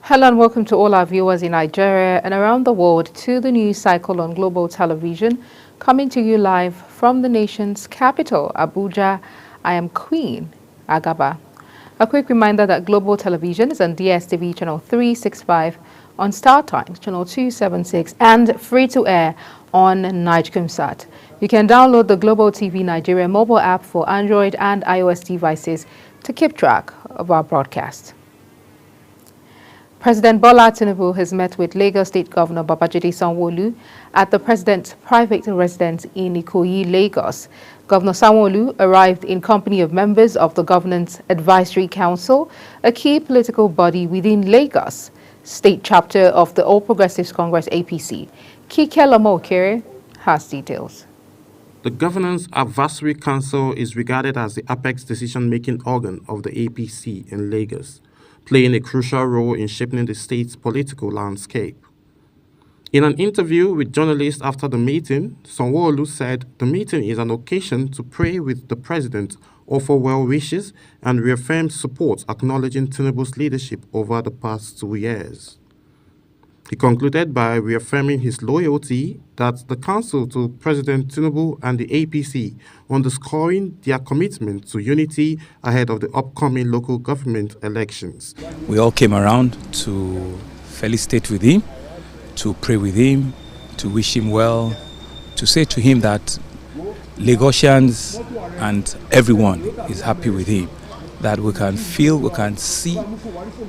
Hello and welcome to all our viewers in Nigeria and around the world to the news cycle on Global Television, coming to you live from the nation's capital, Abuja. I am Queen Agaba. A quick reminder that Global Television is on DSTV channel 365, on Star Times channel 276, and free to air on Nigecomsat. You can download the Global TV Nigeria mobile app for Android and iOS devices to keep track of our broadcast. President Bola Tinubu has met with Lagos State Governor Babajide Sanwo-Olu at the president's private residence in Ikoyi, Lagos. Governor Sanwo-Olu arrived in company of members of the Governance Advisory Council, a key political body within Lagos State chapter of the All Progressives Congress APC. Kike Lamo-Okere has details. The Governance Advisory Council is regarded as the apex decision-making organ of the APC in Lagos, playing a crucial role in shaping the state's political landscape. In an interview with journalists after the meeting, Sanwo-Olu said the meeting is an occasion to pray with the president, offer well wishes, and reaffirm support acknowledging Tinubu's leadership over the past 2 years. He concluded by reaffirming his loyalty that the council to President Tinubu and the APC, underscoring their commitment to unity ahead of the upcoming local government elections. We all came around to felicitate with him, to pray with him, to wish him well, to say to him that Lagosians and everyone is happy with him, that we can feel, we can see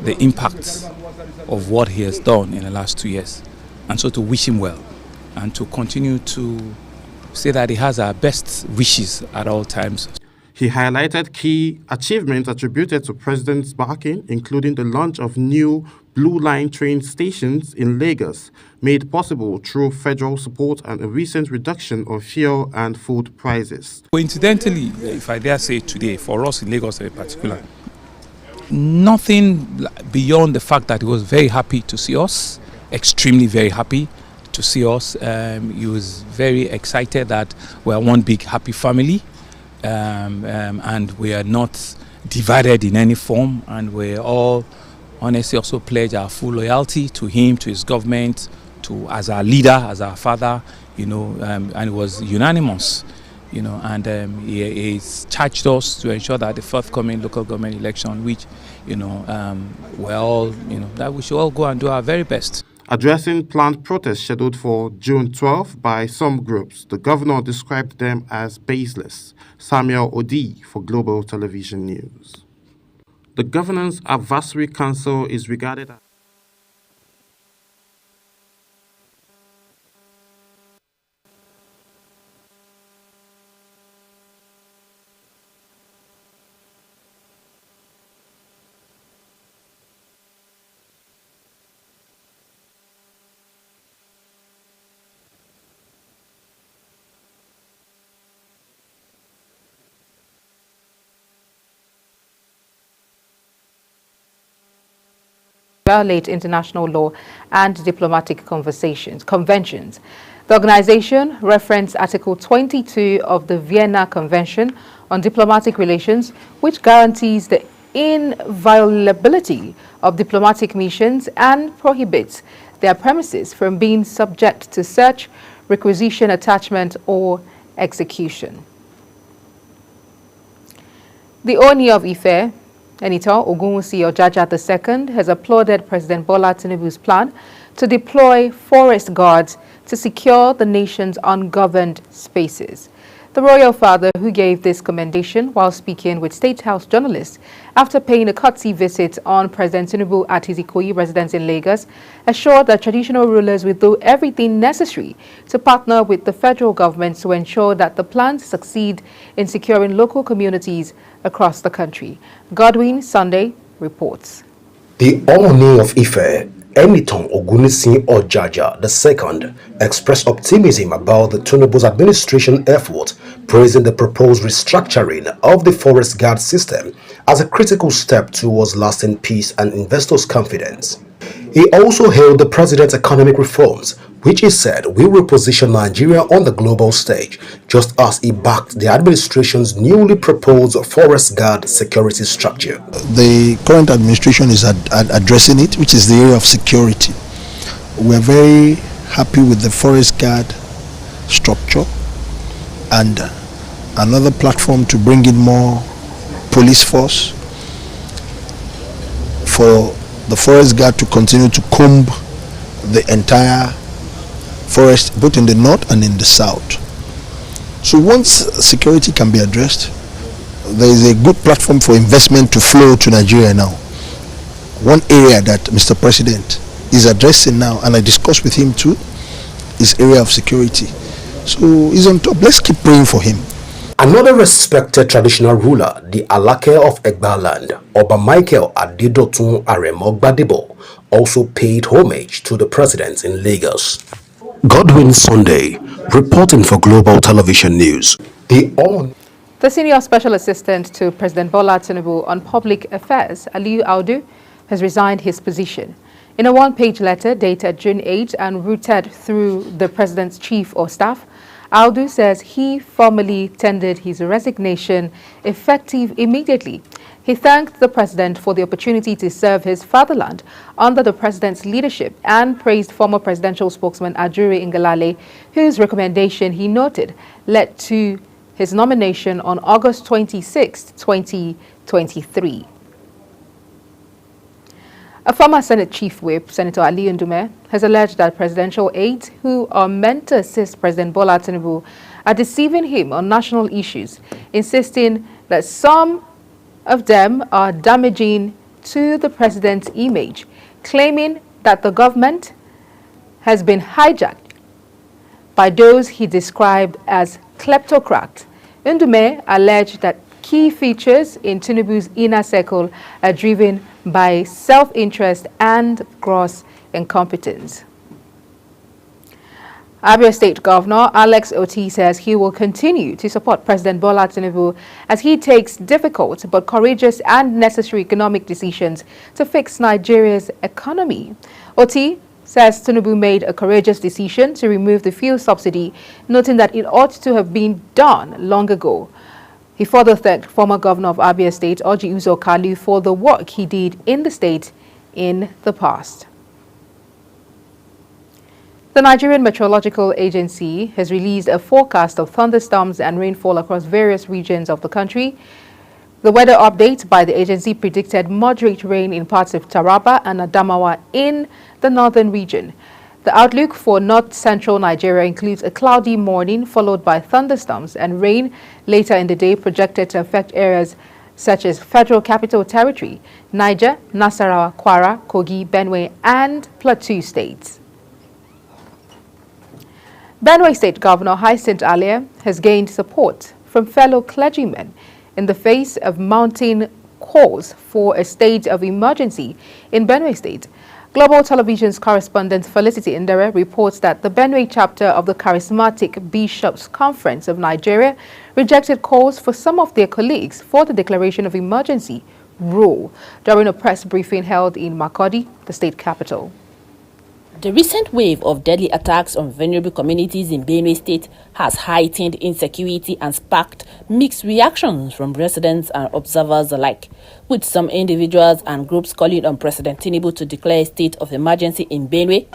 the impacts of what he has done in the last 2 years. And so to wish him well and to continue to say that he has our best wishes at all times. He highlighted key achievements attributed to President's backing, including the launch of new Blue Line train stations in Lagos, made possible through federal support, and a recent reduction of fuel and food prices. Coincidentally, if I dare say today, for us in Lagos in particular, nothing beyond the fact that he was very happy to see us, extremely very happy to see us. He was very excited that we are one big happy family, and we are not divided in any form, and we all honestly also pledge our full loyalty to him, to his government, to as our leader, as our father, and it was unanimous. And he's charged us to ensure that the forthcoming local government election, which, we're all, that we should all go and do our very best. Addressing planned protests scheduled for June 12 by some groups, the governor described them as baseless. Samuel Odi for Global Television News. The Governance Advisory Council is regarded as violate international law and diplomatic conventions. The organization referenced Article 22 of the Vienna Convention on Diplomatic Relations, which guarantees the inviolability of diplomatic missions and prohibits their premises from being subject to search, requisition, attachment, or execution. The Oni of Ife, Enito Ogunwusi Ojaja II, has applauded President Bola Tinubu's plan to deploy forest guards to secure the nation's ungoverned spaces. The royal father, who gave this commendation while speaking with State House journalists after paying a courtesy visit on President Tinubu at his Ikoyi residence in Lagos, assured that traditional rulers will do everything necessary to partner with the federal government to ensure that the plans succeed in securing local communities across the country. Godwin Sunday reports. The Ooni of Ife, Enitan Ogunwusi Ojaja II, expressed optimism about the Tinubu's administration effort, praising the proposed restructuring of the forest guard system as a critical step towards lasting peace and investors' confidence. He also hailed the president's economic reforms, which he said will reposition Nigeria on the global stage, just as he backed the administration's newly proposed Forest Guard security structure. The current administration is addressing it, which is the area of security. We're very happy with the Forest Guard structure and another platform to bring in more police force for the Forest Guard to continue to comb the entire forest, both in the north and in the south. So once security can be addressed, there is a good platform for investment to flow to Nigeria now. One area that Mr. President is addressing now, and I discussed with him too, is area of security. So he's on top. Let's keep praying for him. Another respected traditional ruler, the Alake of Egbaland, Oba Michael Adedotun Aremo Gbadebo, also paid homage to the president in Lagos. Godwin Sunday, reporting for Global Television News. The Senior Special Assistant to President Bola Tinubu on Public Affairs, Aliyu Audu, has resigned his position. In a one-page letter dated June 8 and routed through the President's Chief of Staff, Audu says he formally tendered his resignation effective immediately. He thanked the President for the opportunity to serve his fatherland under the President's leadership and praised former presidential spokesman Ajuri Ngelale, whose recommendation he noted led to his nomination on August 26, 2023. A former Senate Chief Whip, Senator Ali Ndume, has alleged that presidential aides who are meant to assist President Bola Tinubu are deceiving him on national issues, insisting that some of them are damaging to the president's image, claiming that the government has been hijacked by those he described as kleptocrats. Ndume alleged that key features in Tinubu's inner circle are driven by self-interest and gross incompetence. Abia State Governor Alex Oti says he will continue to support President Bola Tinubu as he takes difficult but courageous and necessary economic decisions to fix Nigeria's economy. Oti says Tinubu made a courageous decision to remove the fuel subsidy, noting that it ought to have been done long ago. He further thanked former governor of Abia State, Orji Uzor Kalu, for the work he did in the state in the past. The Nigerian Meteorological Agency has released a forecast of thunderstorms and rainfall across various regions of the country. The weather update by the agency predicted moderate rain in parts of Taraba and Adamawa in the northern region. The outlook for north-central Nigeria includes a cloudy morning followed by thunderstorms and rain later in the day projected to affect areas such as Federal Capital Territory, Niger, Nasarawa, Kwara, Kogi, Benue, and Plateau states. Benue State Governor Hyacinth Alia has gained support from fellow clergymen in the face of mounting calls for a state of emergency in Benue State. Global Television's correspondent Felicity Indere reports that the Benue chapter of the Charismatic Bishops' Conference of Nigeria rejected calls for some of their colleagues for the declaration of emergency rule during a press briefing held in Makurdi, the state capital. The recent wave of deadly attacks on vulnerable communities in Benue State has heightened insecurity and sparked mixed reactions from residents and observers alike, with some individuals and groups calling on President Tinubu to declare a state of emergency in Benue.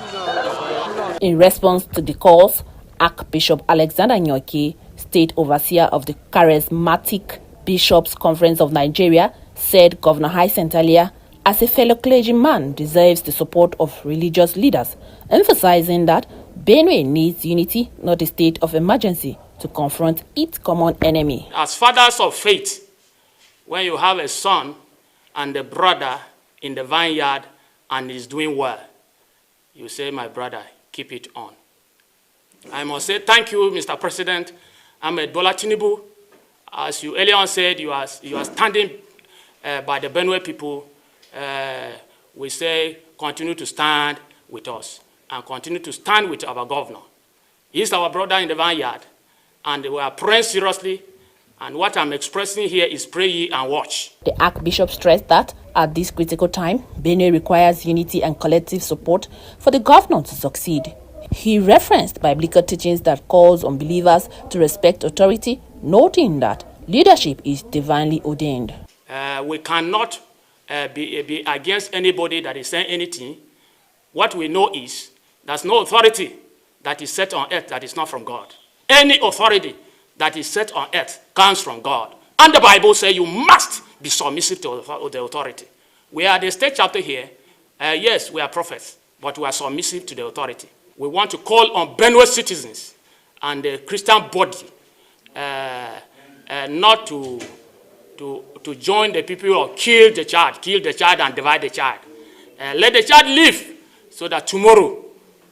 In response to the calls, Archbishop Alexander Nyoki, State Overseer of the Charismatic Bishops' Conference of Nigeria, said Governor Hyacinth Alia, as a fellow clergyman, deserves the support of religious leaders, emphasizing that Benue needs unity, not a state of emergency, to confront its common enemy. As fathers of faith, when you have a son and a brother in the vineyard and is doing well, you say, my brother, keep it on. I must say thank you, Mr. President Ahmed Bola Tinubu. As you earlier on said, you are standing by the Benue people. We say continue to stand with us and continue to stand with our governor. He's our brother in the vineyard, and we are praying seriously. And what I'm expressing here is pray ye and watch. The Archbishop stressed that At this critical time, Benue requires unity and collective support for the governor to succeed. He referenced biblical teachings that calls on believers to respect authority, noting that leadership is divinely ordained. We cannot be against anybody that is saying anything. What we know is there's no authority that is set on earth that is not from God. Any authority that is set on earth comes from God. And the Bible says you must be submissive to the authority. We are the state chapter here. Yes, we are prophets, but we are submissive to the authority. We want to call on Benue citizens and the Christian body not to join the people who kill the child and divide the child. Let the child live so that tomorrow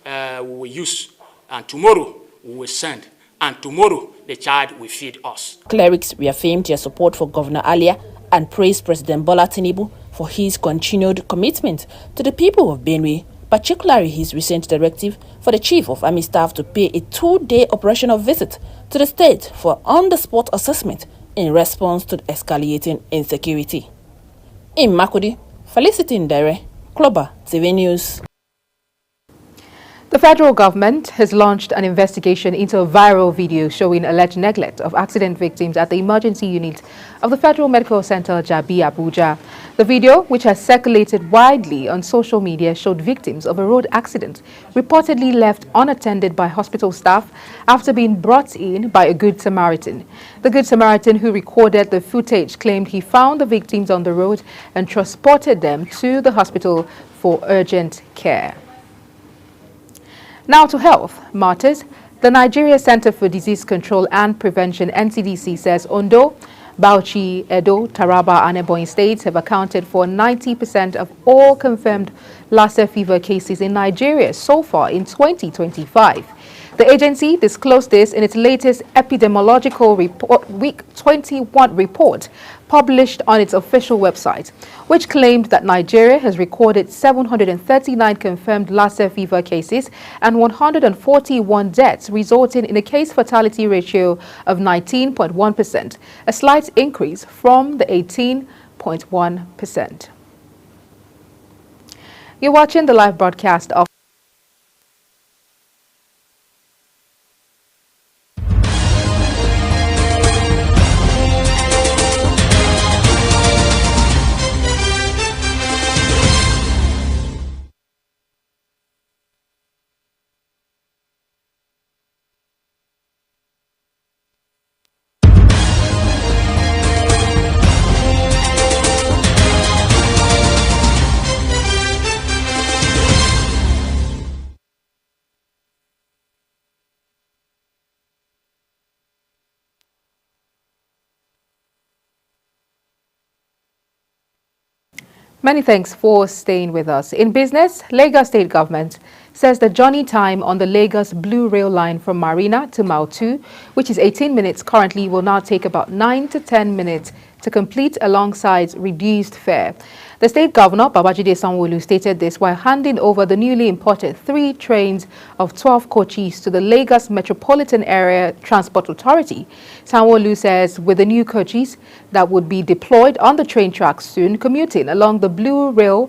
we will use, and tomorrow we will send, and tomorrow the child will feed us. Clerics reaffirmed their support for Governor Alia and praised President Bola Tinubu for his continued commitment to the people of Benue, particularly his recent directive for the Chief of Army Staff to pay a 2-day operational visit to the state for on-the-spot assessment in response to the escalating insecurity. In Makurdi, Felicity Ndere, Clover TV News. The federal government has launched an investigation into a viral video showing alleged neglect of accident victims at the emergency unit of the Federal Medical Center, Jabi, Abuja. The video, which has circulated widely on social media, showed victims of a road accident reportedly left unattended by hospital staff after being brought in by a Good Samaritan. The Good Samaritan who recorded the footage claimed he found the victims on the road and transported them to the hospital for urgent care. Now to health matters. The Nigeria Center for Disease Control and Prevention, NCDC, says Ondo, Bauchi, Edo, Taraba and Ebonyi states have accounted for 90% of all confirmed Lassa fever cases in Nigeria so far in 2025. The agency disclosed this in its latest epidemiological report, Week 21 report, published on its official website, which claimed that Nigeria has recorded 739 confirmed Lassa fever cases and 141 deaths, resulting in a case fatality ratio of 19.1%, a slight increase from the 18.1%. You're watching the live broadcast of Many thanks for staying with us. In business, Lagos State Government says the journey time on the Lagos Blue Rail line from Marina to Mile 2, which is 18 minutes currently, will now take about 9 to 10 minutes to complete alongside reduced fare. The State Governor, Babajide Sanwo-Olu, stated this while handing over the newly imported 3 trains of 12 coaches to the Lagos Metropolitan Area Transport Authority. Sanwo-Olu says with the new coaches that would be deployed on the train tracks soon, commuting along the Blue Rail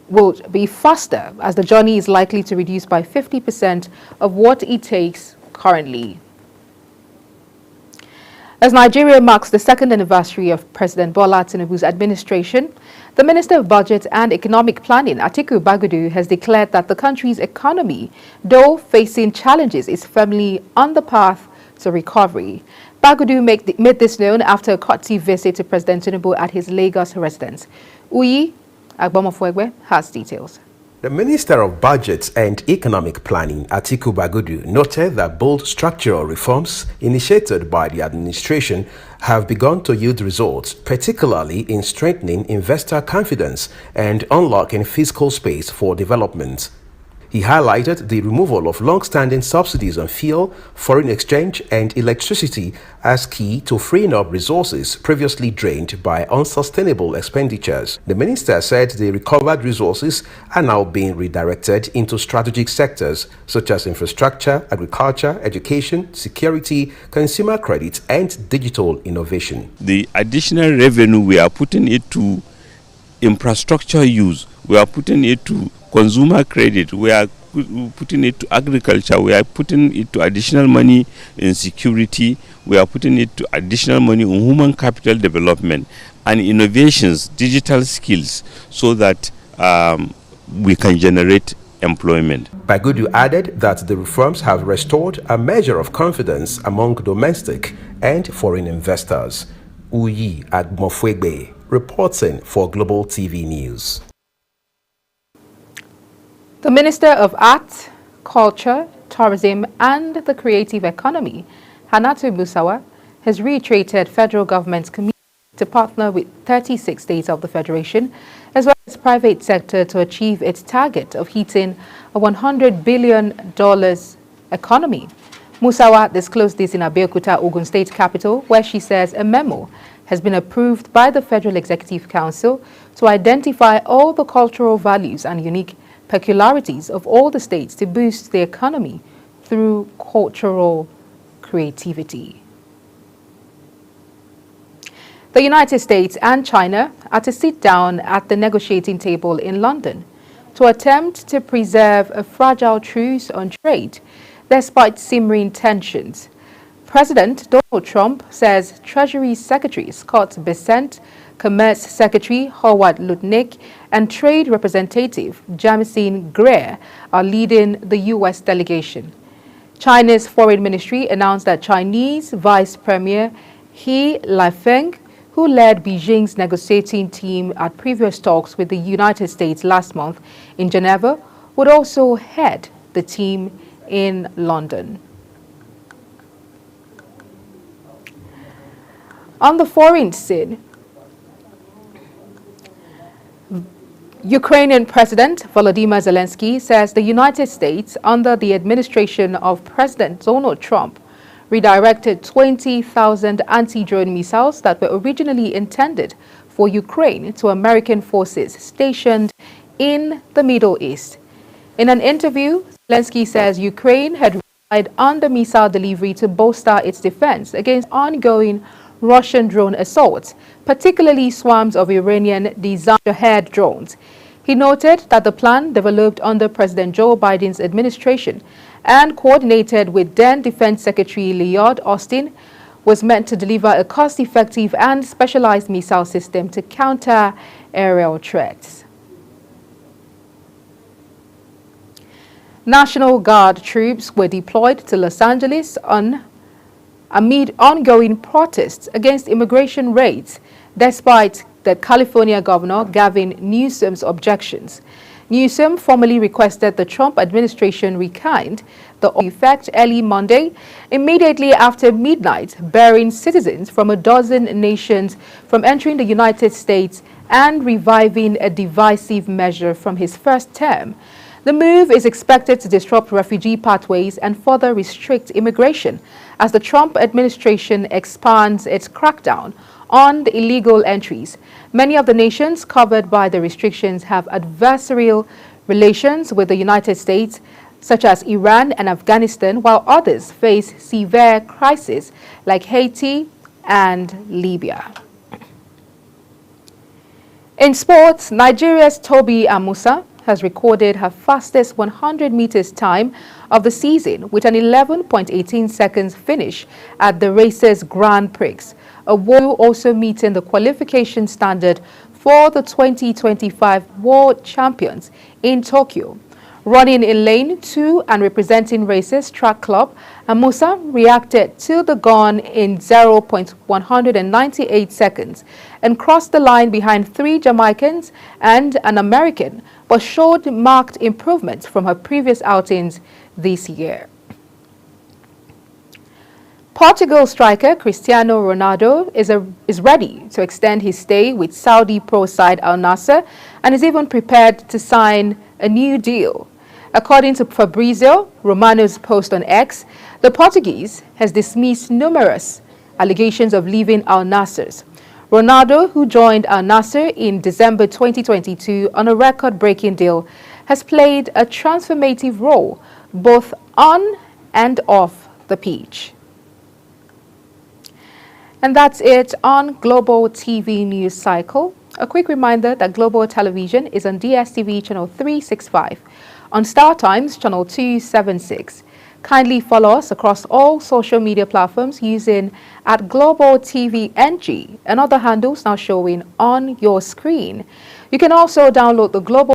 will be faster, as the journey is likely to reduce by 50% of what it takes currently. As Nigeria marks the 2nd anniversary of President Bola Tinubu's administration, the Minister of Budget and Economic Planning, Atiku Bagudu, has declared that the country's economy, though facing challenges, is firmly on the path to recovery. Bagudu made this known after a courtesy visit to President Tinubu at his Lagos residence. Uyi Agbomofuegbe has details. The Minister of Budget and Economic Planning, Atiku Bagudu, noted that bold structural reforms initiated by the administration have begun to yield results, particularly in strengthening investor confidence and unlocking fiscal space for development. He highlighted the removal of long-standing subsidies on fuel, foreign exchange, and electricity as key to freeing up resources previously drained by unsustainable expenditures. The minister said the recovered resources are now being redirected into strategic sectors such as infrastructure, agriculture, education, security, consumer credit, and digital innovation. The additional revenue we are putting it to infrastructure use. We are putting it to consumer credit. We are putting it to agriculture. We are putting it to additional money in security. We are putting it to additional money in human capital development and innovations, digital skills, so that we can generate employment. Bagudu added that the reforms have restored a measure of confidence among domestic and foreign investors. Uyi Agmofwegbe, reporting for Global TV News. The Minister of Art, Culture, Tourism and the Creative Economy, Hannatu Musawa, has reiterated federal government's commitment to partner with 36 states of the Federation, as well as private sector, to achieve its target of hitting a $100 billion economy. Musawa disclosed this in Abeokuta, Ogun State capital, where she says a memo has been approved by the Federal Executive Council to identify all the cultural values and unique peculiarities of all the states to boost the economy through cultural creativity. The United States and China are to sit down at the negotiating table in London to attempt to preserve a fragile truce on trade despite simmering tensions. President Donald Trump says Treasury Secretary Scott Bessent, Commerce Secretary Howard Lutnick, and Trade Representative Jamieson Greer are leading the U.S. delegation. China's Foreign Ministry announced that Chinese Vice Premier He Lifeng, who led Beijing's negotiating team at previous talks with the United States last month in Geneva, would also head the team in London. On the foreign scene, Ukrainian President Volodymyr Zelensky says the United States, under the administration of President Donald Trump, redirected 20,000 anti-drone missiles that were originally intended for Ukraine to American forces stationed in the Middle East. In an interview, Zelensky says Ukraine had relied on the missile delivery to bolster its defense against ongoing Russian drone assaults, particularly swarms of Iranian-designed Shahed drones. He noted that the plan, developed under President Joe Biden's administration and coordinated with then Defense Secretary Lloyd Austin, was meant to deliver a cost-effective and specialized missile system to counter aerial threats. National Guard troops were deployed to Los Angeles amid ongoing protests against immigration raids, despite the California Governor Gavin Newsom's objections. Newsom formally requested the Trump administration rekind the effect early Monday, immediately after midnight, barring citizens from a dozen nations from entering the United States and reviving a divisive measure from his first term. The move is expected to disrupt refugee pathways and further restrict immigration as the Trump administration expands its crackdown on the illegal entries. Many of the nations covered by the restrictions have adversarial relations with the United States, such as Iran and Afghanistan, while others face severe crises like Haiti and Libya. In sports, Nigeria's Tobi Amusa has recorded her fastest 100 meters time of the season with an 11.18 seconds finish at the race's Grand Prix, a world also meeting the qualification standard for the 2025 World Champions in Tokyo. Running in lane 2 and representing races track club, Amusa reacted to the gun in 0.198 seconds and crossed the line behind 3 Jamaicans and an American, but showed marked improvements from her previous outings this year. Portugal striker Cristiano Ronaldo is ready to extend his stay with Saudi pro side Al Nassr and is even prepared to sign a new deal. According to Fabrizio Romano's post on X, the Portuguese has dismissed numerous allegations of leaving Al Nassr. Ronaldo, who joined Al Nassr in December 2022 on a record-breaking deal, has played a transformative role both on and off the pitch. And that's it on Global TV News Cycle. A quick reminder that Global Television is on DSTV channel 365, on Star Times channel 276. Kindly follow us across all social media platforms using @GlobalTVNG and other handles now showing on your screen. You can also download the Global